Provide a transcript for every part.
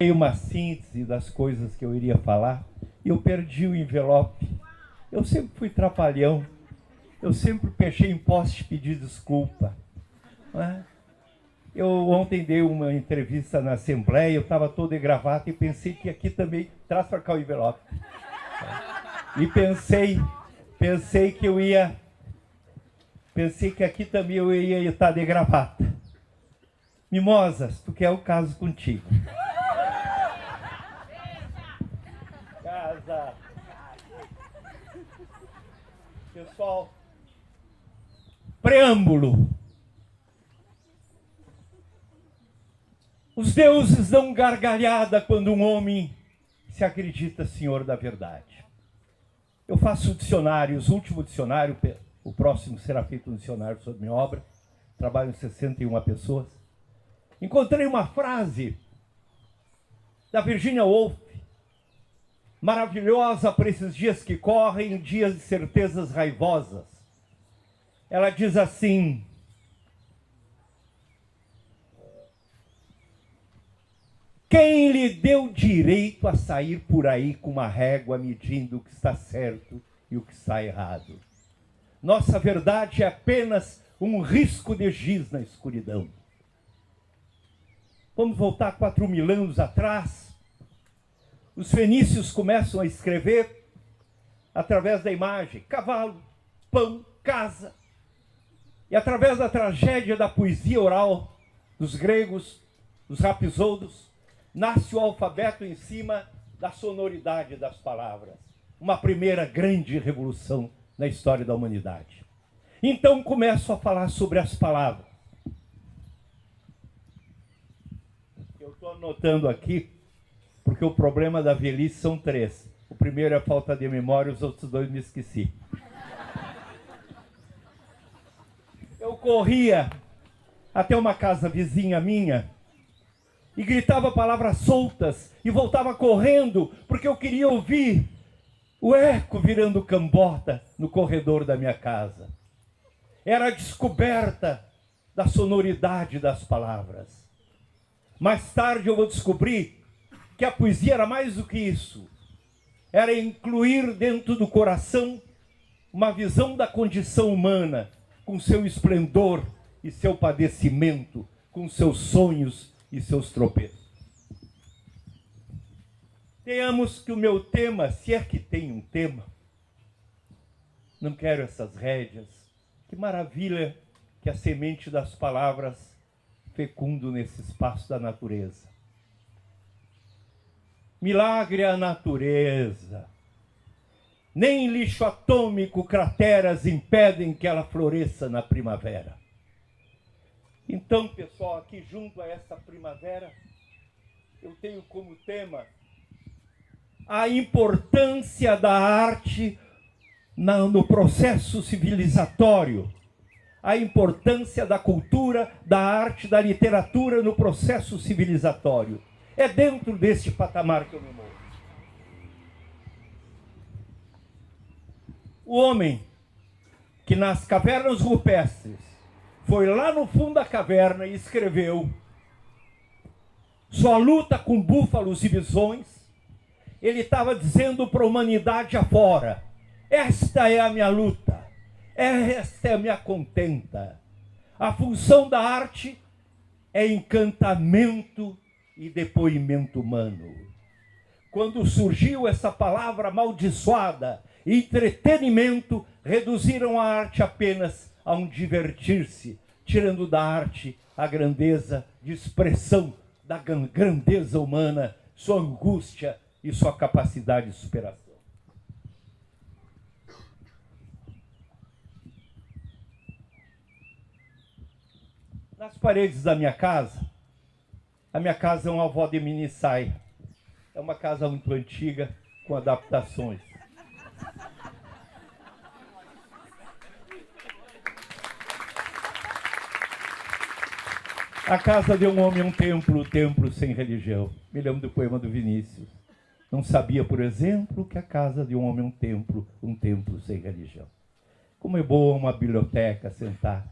dei uma síntese das coisas que eu iria falar e eu perdi o envelope. Eu sempre fui trapalhão, eu sempre fechei em poste pedir desculpa. Né? Eu ontem dei uma entrevista na Assembleia, eu estava todo de gravata e pensei que aqui também, traz para cá o envelope. E pensei que aqui também eu ia estar de gravata. Mimosas, tu quer o caso contigo. Casa. Pessoal, preâmbulo. Os deuses dão gargalhada quando um homem se acredita senhor da verdade. Eu faço dicionários, o último dicionário, o próximo será feito um dicionário sobre minha obra. Trabalho em 61 pessoas. Encontrei uma frase da Virginia Woolf, maravilhosa para esses dias que correm, dias de certezas raivosas. Ela diz assim: quem lhe deu direito a sair por aí com uma régua medindo o que está certo e o que está errado? Nossa verdade é apenas um risco de giz na escuridão. Vamos voltar 4.000 anos atrás. Os fenícios começam a escrever através da imagem: cavalo, pão, casa. E através da tragédia da poesia oral dos gregos, dos rapsódios, nasce o alfabeto em cima da sonoridade das palavras. Uma primeira grande revolução na história da humanidade. Então começo a falar sobre as palavras. Eu estou anotando aqui, porque o problema da velhice são 3. O primeiro é a falta de memória, os outros 2 me esqueci. Eu corria até uma casa vizinha minha e gritava palavras soltas e voltava correndo, porque eu queria ouvir o eco virando cambota no corredor da minha casa. Era a descoberta da sonoridade das palavras. Mais tarde eu vou descobrir que a poesia era mais do que isso. Era incluir dentro do coração uma visão da condição humana, com seu esplendor e seu padecimento, com seus sonhos e seus tropeços. Tenhamos que o meu tema, se é que tem um tema, não quero essas rédeas, que maravilha que a semente das palavras fecundo nesse espaço da natureza. Milagre a natureza. Nem lixo atômico, crateras impedem que ela floresça na primavera. Então, pessoal, aqui junto a essa primavera, eu tenho como tema a importância da arte no processo civilizatório, a importância da cultura, da arte, da literatura no processo civilizatório. É dentro deste patamar que eu me movo. O homem que nas cavernas rupestres foi lá no fundo da caverna e escreveu sua luta com búfalos e bisões, ele estava dizendo para a humanidade afora: esta é a minha luta, esta é a minha contenta. A função da arte é encantamento e depoimento humano. Quando surgiu essa palavra amaldiçoada, entretenimento, reduziram a arte apenas a um divertir-se, tirando da arte a grandeza de expressão da grandeza humana, sua angústia e sua capacidade de superação. Nas paredes da minha casa, a minha casa é uma avó de mini saia. É uma casa muito antiga, com adaptações. A casa de um homem é um templo sem religião. Me lembro do poema do Vinícius. Não sabia, por exemplo, que a casa de um homem é um templo sem religião. Como é boa uma biblioteca sentar-se.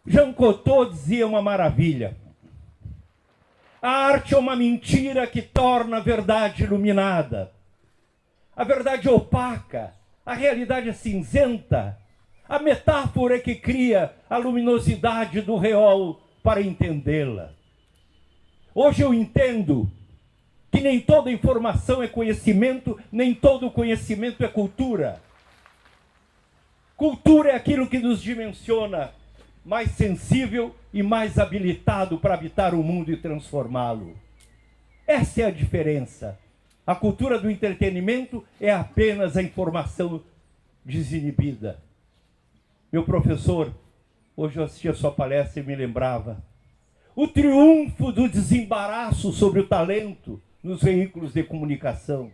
Jean Cocteau dizia uma maravilha. A arte é uma mentira que torna a verdade iluminada. A verdade é opaca, a realidade é cinzenta. A metáfora é que cria a luminosidade do real para entendê-la. Hoje eu entendo que nem toda informação é conhecimento, nem todo conhecimento é cultura. Cultura é aquilo que nos dimensiona mais sensível e mais habilitado para habitar o mundo e transformá-lo. Essa é a diferença. A cultura do entretenimento é apenas a informação desinibida. Meu professor, hoje eu assisti a sua palestra e me lembrava. O triunfo do desembaraço sobre o talento nos veículos de comunicação.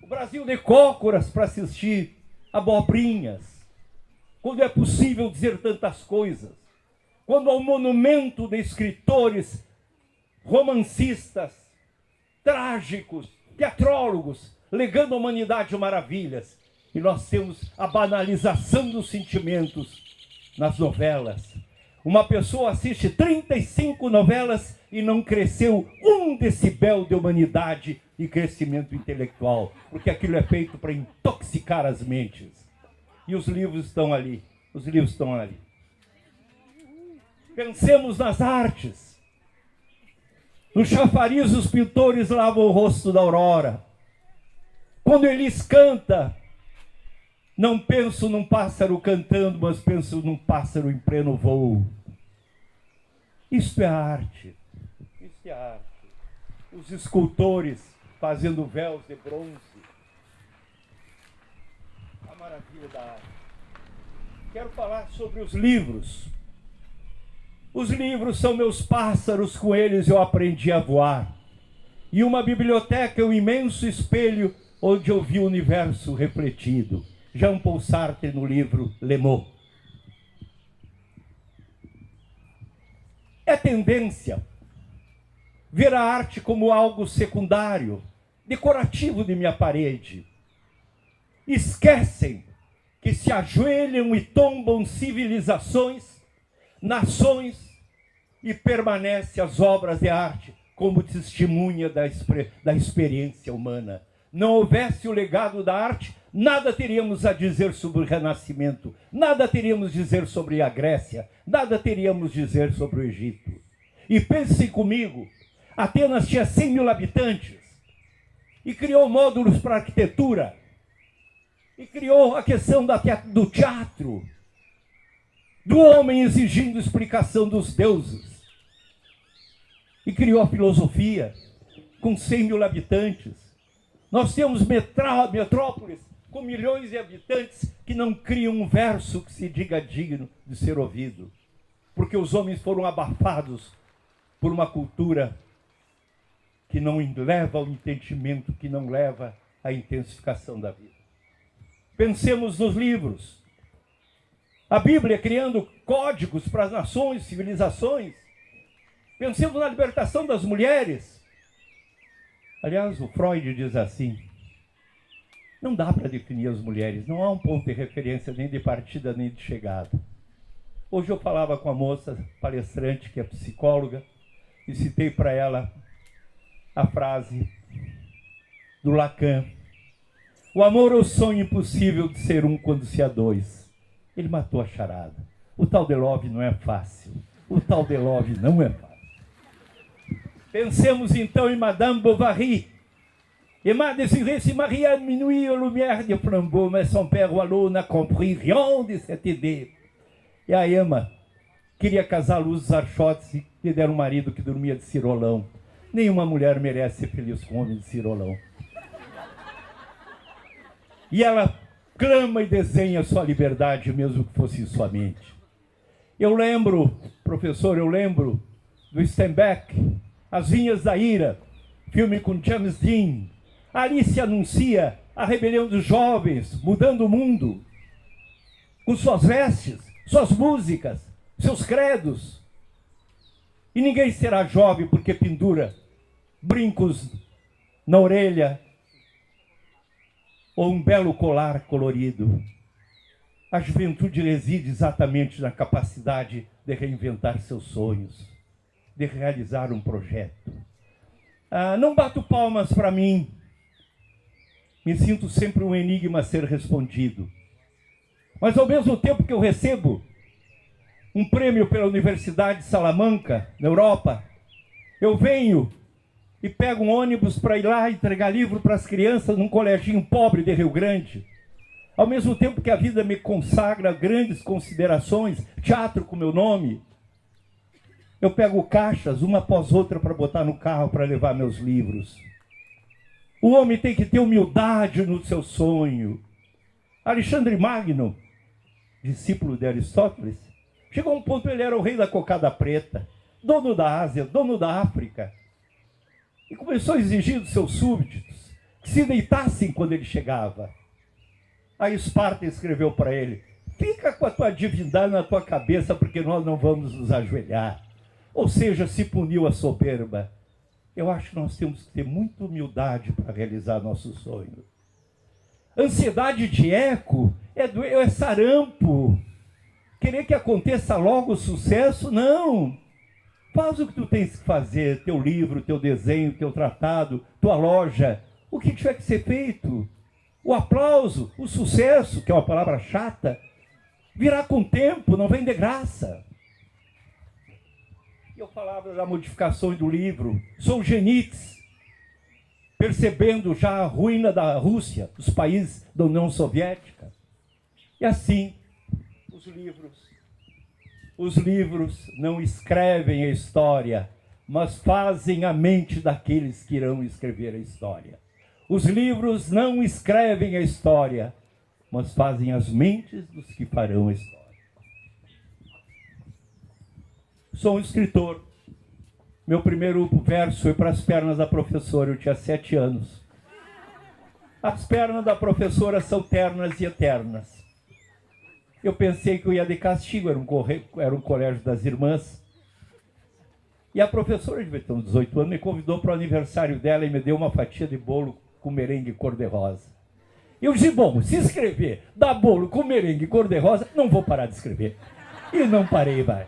O Brasil de cócoras para assistir abobrinhas. Quando é possível dizer tantas coisas. Quando há um monumento de escritores, romancistas, trágicos, teatrólogos, legando à humanidade maravilhas. E nós temos a banalização dos sentimentos nas novelas. Uma pessoa assiste 35 novelas e não cresceu 1 decibel de humanidade e crescimento intelectual, porque aquilo é feito para intoxicar as mentes. E os livros estão ali, os livros estão ali. Pensemos nas artes. No chafariz, os pintores lavam o rosto da aurora. Quando Elis canta, não penso num pássaro cantando, mas penso num pássaro em pleno voo. Isto é arte. Isto é arte. Os escultores fazendo véus de bronze. A maravilha da arte. Quero falar sobre os livros. Os livros são meus pássaros, com eles eu aprendi a voar. E uma biblioteca é um imenso espelho onde eu vi o universo refletido. Jean-Paul Sartre no livro Le Mot. É tendência ver a arte como algo secundário, decorativo de minha parede. Esquecem que se ajoelham e tombam civilizações, nações, e permanecem as obras de arte como testemunha da experiência humana. Não houvesse o legado da arte, nada teríamos a dizer sobre o Renascimento, nada teríamos a dizer sobre a Grécia, nada teríamos a dizer sobre o Egito. E pensem comigo, Atenas tinha 100 mil habitantes e criou módulos para arquitetura e criou a questão do teatro, do homem exigindo explicação dos deuses e criou a filosofia com 100 mil habitantes. Nós temos metrópoles com milhões de habitantes que não criam um verso que se diga digno de ser ouvido, porque os homens foram abafados por uma cultura que não leva ao entendimento, que não leva à intensificação da vida. Pensemos nos livros. A Bíblia criando códigos para as nações, civilizações. Pensemos na libertação das mulheres. Aliás, o Freud diz assim, não dá para definir as mulheres, não há um ponto de referência nem de partida nem de chegada. Hoje eu falava com a moça palestrante, que é psicóloga, e citei para ela a frase do Lacan. O amor é o sonho impossível de ser um quando se há dois. Ele matou a charada. O tal de love não é fácil. O tal de love não é fácil. Pensemos então em Madame Bovary. Emma désirait se marier à minuit aux lumières de flambeau, mais son père Wallot n'a compris rien de cette idée. E a Emma queria casar à luz dos archotes e lhe deram um marido que dormia de cirolão. Nenhuma mulher merece ser feliz com um homem de cirolão. E ela clama e desenha sua liberdade, mesmo que fosse em sua mente. Eu lembro, professor, do Steinbeck, As Vinhas da Ira, filme com James Dean. Ali se anuncia a rebelião dos jovens, mudando o mundo, com suas vestes, suas músicas, seus credos. E ninguém será jovem porque pendura brincos na orelha ou um belo colar colorido. A juventude reside exatamente na capacidade de reinventar seus sonhos, de realizar um projeto. Não bato palmas para mim. Me sinto sempre um enigma a ser respondido. Mas ao mesmo tempo que eu recebo um prêmio pela Universidade de Salamanca, na Europa, eu venho e pego um ônibus para ir lá entregar livro para as crianças num coleginho pobre de Rio Grande. Ao mesmo tempo que a vida me consagra grandes considerações, teatro com meu nome, eu pego caixas, uma após outra, para botar no carro para levar meus livros. O homem tem que ter humildade no seu sonho. Alexandre Magno, discípulo de Aristóteles, chegou a um ponto, ele era o rei da cocada preta, dono da Ásia, dono da África, e começou a exigir dos seus súbditos que se deitassem quando ele chegava. Aí Esparta escreveu para ele: fica com a tua divindade na tua cabeça, porque nós não vamos nos ajoelhar. Ou seja, se puniu a soberba. Eu acho que nós temos que ter muita humildade para realizar nosso sonho. Ansiedade de eco é sarampo. Querer que aconteça logo o sucesso, não. Faz o que tu tens que fazer, teu livro, teu desenho, teu tratado, tua loja, o que tiver que ser feito. O aplauso, o sucesso, que é uma palavra chata, virá com o tempo, não vem de graça. Eu falava da modificação do livro, Solzhenitsyn, percebendo já a ruína da Rússia, dos países da União Soviética. E assim, os livros não escrevem a história, mas fazem a mente daqueles que irão escrever a história. Os livros não escrevem a história, mas fazem as mentes dos que farão a história. Sou um escritor. Meu primeiro verso foi para as pernas da professora, eu tinha 7 anos. As pernas da professora são ternas e eternas. Eu pensei que eu ia de castigo, era um colégio das irmãs. E a professora, devia ter uns 18 anos, me convidou para o aniversário dela e me deu uma fatia de bolo com merengue cor-de-rosa. Eu disse, bom, se escrever, dar bolo com merengue cor-de-rosa, não vou parar de escrever. E não parei mais.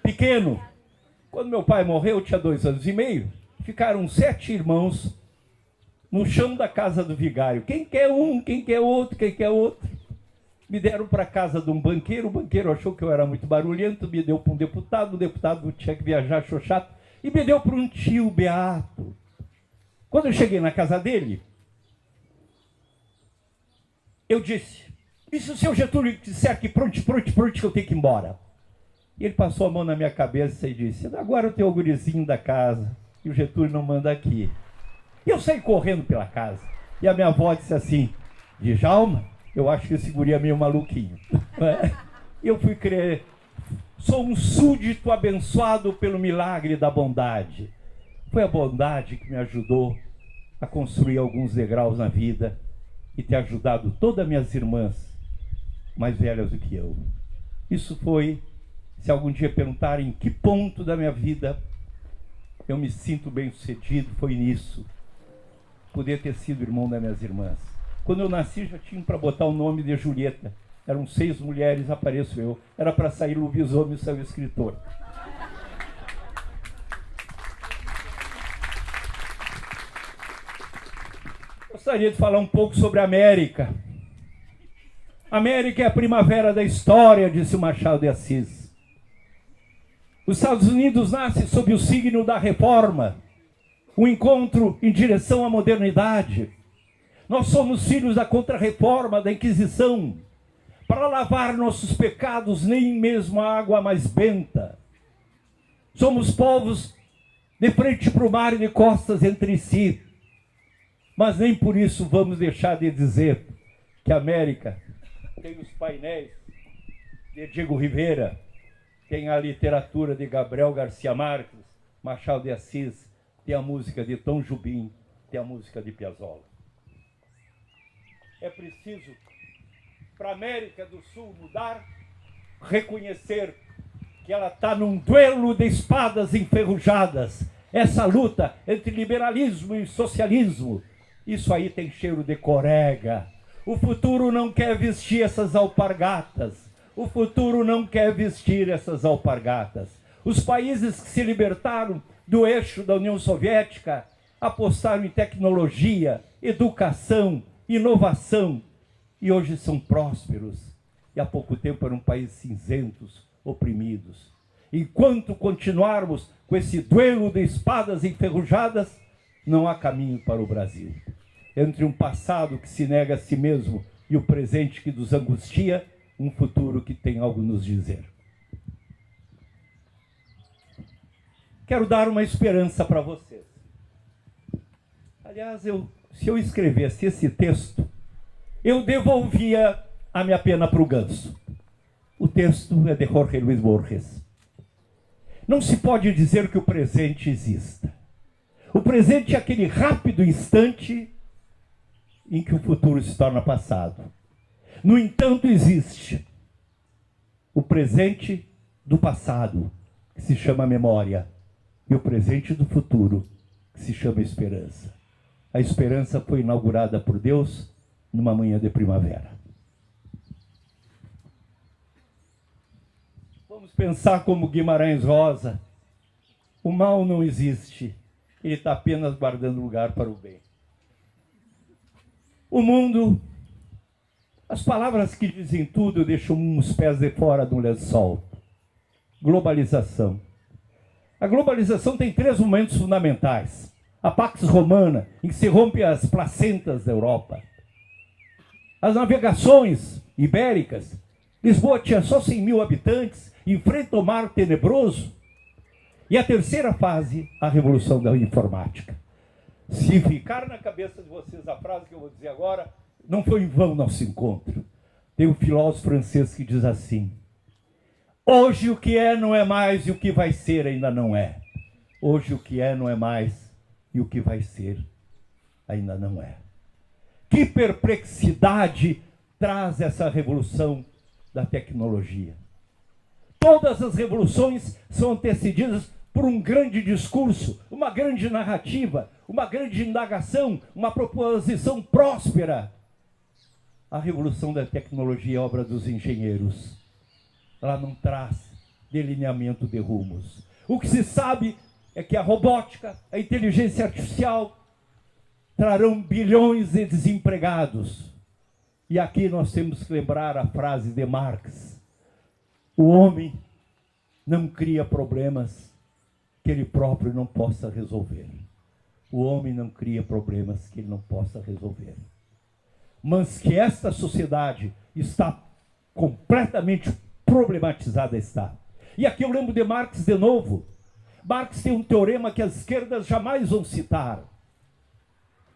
Pequeno, quando meu pai morreu, eu tinha 2 anos e meio, ficaram 7 irmãos no chão da casa do vigário. Quem quer um, quem quer outro, quem quer outro. Me deram para a casa de um banqueiro, o banqueiro achou que eu era muito barulhento, me deu para um deputado, o deputado tinha que viajar, achou chato, e me deu para um tio beato. Quando eu cheguei na casa dele, eu disse, e se o seu Getúlio disser que pronto, que eu tenho que ir embora? E ele passou a mão na minha cabeça e disse, agora eu tenho o gurizinho da casa, e o Getúlio não manda aqui. E eu saí correndo pela casa, e a minha avó disse assim, Djalma, eu acho que esse guri é meio maluquinho. Eu fui crer, sou um súdito abençoado pelo milagre da bondade. Foi a bondade que me ajudou a construir alguns degraus na vida e ter ajudado todas as minhas irmãs mais velhas do que eu. Isso foi, se algum dia perguntarem em que ponto da minha vida eu me sinto bem-sucedido, foi nisso. Poder ter sido irmão das minhas irmãs. Quando eu nasci, já tinha para botar o nome de Julieta. Eram 6 mulheres, apareço eu. Era para sair lobisomem e saiu escritor. Gostaria de falar um pouco sobre a América. A América é a primavera da história, disse o Machado de Assis. Os Estados Unidos nascem sob o signo da reforma, o encontro em direção à modernidade. Nós somos filhos da Contra-Reforma, da Inquisição. Para lavar nossos pecados, nem mesmo a água mais benta. Somos povos de frente para o mar e de costas entre si. Mas nem por isso vamos deixar de dizer que a América tem os painéis de Diego Rivera, tem a literatura de Gabriel Garcia Marques, Machado de Assis, tem a música de Tom Jobim, tem a música de Piazzolla. É preciso, para a América do Sul mudar, reconhecer que ela está num duelo de espadas enferrujadas. Essa luta entre liberalismo e socialismo, isso aí tem cheiro de corega. O futuro não quer vestir essas alpargatas. O futuro não quer vestir essas alpargatas. Os países que se libertaram do eixo da União Soviética apostaram em tecnologia, educação, inovação e hoje são prósperos. E há pouco tempo eram países cinzentos, oprimidos. Enquanto continuarmos com esse duelo de espadas enferrujadas, não há caminho para o Brasil. Entre um passado que se nega a si mesmo e o presente que nos angustia, um futuro que tem algo a nos dizer. Quero dar uma esperança para vocês. Aliás, se eu escrevesse esse texto, eu devolvia a minha pena para o ganso. O texto é de Jorge Luis Borges. Não se pode dizer que o presente exista. O presente é aquele rápido instante em que o futuro se torna passado. No entanto, existe o presente do passado, que se chama memória, e o presente do futuro, que se chama esperança. A esperança foi inaugurada por Deus numa manhã de primavera. Vamos pensar como Guimarães Rosa. O mal não existe, ele está apenas guardando lugar para o bem. O mundo, as palavras que dizem tudo deixam uns pés de fora do lençol. Globalização. A globalização tem 3 momentos fundamentais. A Pax Romana, em que se rompe as placentas da Europa. As navegações ibéricas. Lisboa tinha só 100 mil habitantes, enfrenta o mar tenebroso. E a terceira fase, a revolução da informática. Se ficar na cabeça de vocês a frase que eu vou dizer agora, não foi em vão nosso encontro. Tem um filósofo francês que diz assim: hoje o que é não é mais e o que vai ser ainda não é. Hoje o que é não é mais e o que vai ser ainda não é. Que perplexidade traz essa revolução da tecnologia. Todas as revoluções são antecedidas por um grande discurso, uma grande narrativa, uma grande indagação, uma proposição próspera. A revolução da tecnologia é obra dos engenheiros. Ela não traz delineamento de rumos. O que se sabe é que a robótica, a inteligência artificial trarão bilhões de desempregados. E aqui nós temos que lembrar a frase de Marx: o homem não cria problemas que ele próprio não possa resolver. O homem não cria problemas que ele não possa resolver. Mas que esta sociedade está completamente problematizada está. E aqui eu lembro de Marx de novo. Marx tem um teorema que as esquerdas jamais vão citar.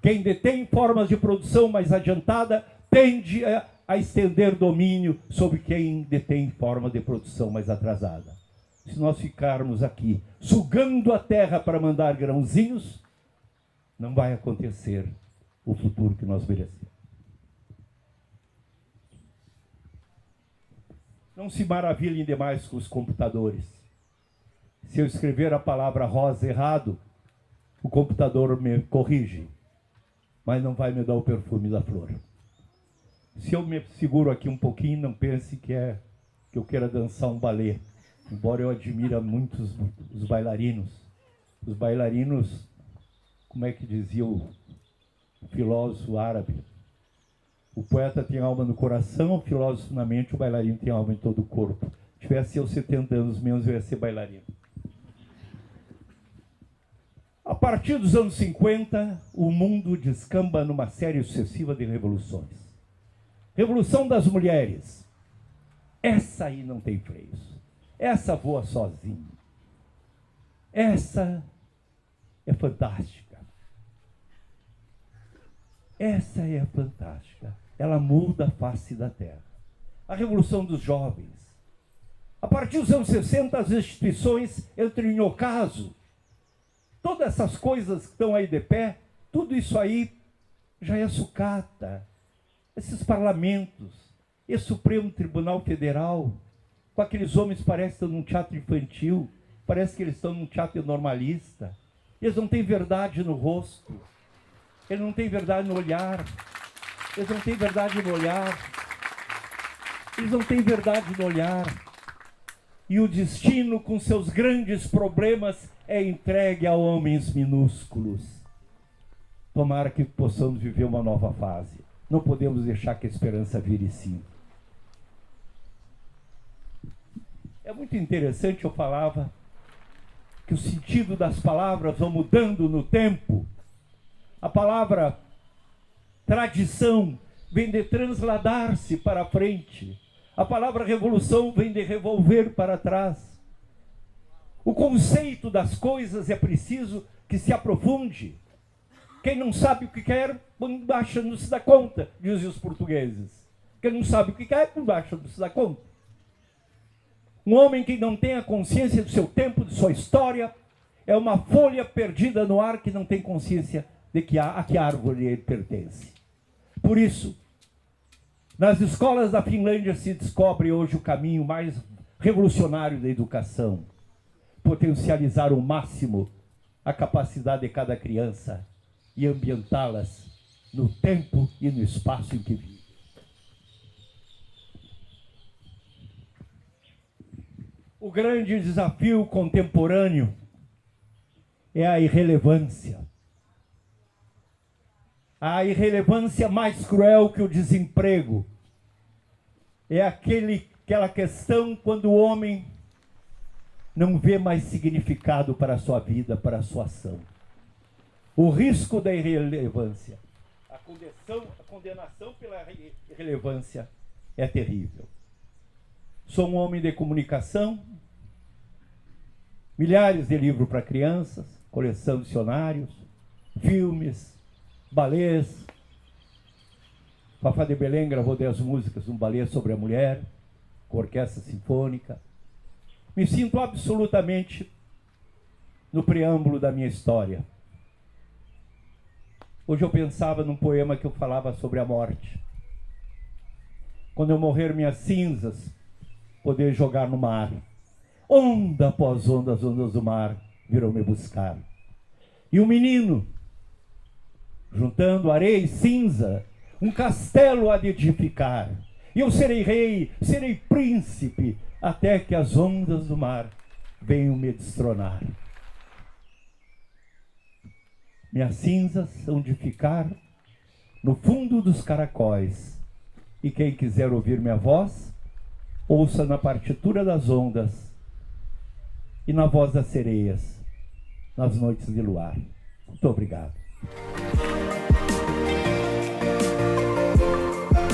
Quem detém formas de produção mais adiantada tende a estender domínio sobre quem detém forma de produção mais atrasada. Se nós ficarmos aqui sugando a terra para mandar grãozinhos, não vai acontecer o futuro que nós merecemos. Não se maravilhem demais com os computadores. Se eu escrever a palavra rosa errado, o computador me corrige, mas não vai me dar o perfume da flor. Se eu me seguro aqui um pouquinho, não pense que eu queira dançar um balé. Embora eu admire muito os bailarinos. Os bailarinos, como é que dizia o filósofo árabe? O poeta tem alma no coração, o filósofo na mente, o bailarino tem alma em todo o corpo. Se tivesse eu 70 anos menos, eu ia ser bailarino. A partir dos anos 50, o mundo descamba numa série sucessiva de revoluções. Revolução das mulheres. Essa aí não tem freios. Essa voa sozinha. Essa é fantástica. Essa é fantástica. Ela muda a face da terra. A revolução dos jovens. A partir dos anos 60, as instituições entram em ocaso. Todas essas coisas que estão aí de pé, tudo isso aí já é sucata. Esses parlamentos, esse Supremo Tribunal Federal, com aqueles homens que parecem que estão num teatro infantil, parece que eles estão num teatro normalista. Eles não têm verdade no rosto, eles não têm verdade no olhar, eles não têm verdade no olhar, eles não têm verdade no olhar. e o destino, com seus grandes problemas, é entregue a homens minúsculos. Tomara que possamos viver uma nova fase. Não podemos deixar que a esperança vire sim. É muito interessante, eu falava, que o sentido das palavras vão mudando no tempo. A palavra tradição vem de transladar-se para frente. A palavra revolução vem de revolver para trás. O conceito das coisas é preciso que se aprofunde. Quem não sabe o que quer, baixa não se dá conta, dizem os portugueses. Quem não sabe o que quer, baixa não se dá conta. Um homem que não tem a consciência do seu tempo, de sua história, é uma folha perdida no ar que não tem consciência de a que árvore ele pertence. Por isso, nas escolas da Finlândia se descobre hoje o caminho mais revolucionário da educação. Potencializar ao máximo a capacidade de cada criança e ambientá-las no tempo e no espaço em que vive. O grande desafio contemporâneo é a irrelevância. A irrelevância mais cruel que o desemprego é aquela questão quando o homem não vê mais significado para a sua vida, para a sua ação. O risco da irrelevância, a condenação pela irrelevância é terrível. Sou um homem de comunicação, milhares de livros para crianças, coleção de dicionários, filmes, balés. Fafá de Belém gravou 10 músicas de um balé sobre a mulher, com orquestra sinfônica. Me sinto absolutamente no preâmbulo da minha história. Hoje eu pensava num poema que eu falava sobre a morte. Quando eu morrer, minhas cinzas poder jogar no mar. Onda após onda, as ondas do mar virão me buscar. E o menino, juntando areia e cinza, um castelo há de edificar. E eu serei rei, serei príncipe, até que as ondas do mar venham me destronar. Minhas cinzas hão de ficar no fundo dos caracóis. E quem quiser ouvir minha voz, ouça na partitura das ondas e na voz das sereias, nas noites de luar. Muito obrigado.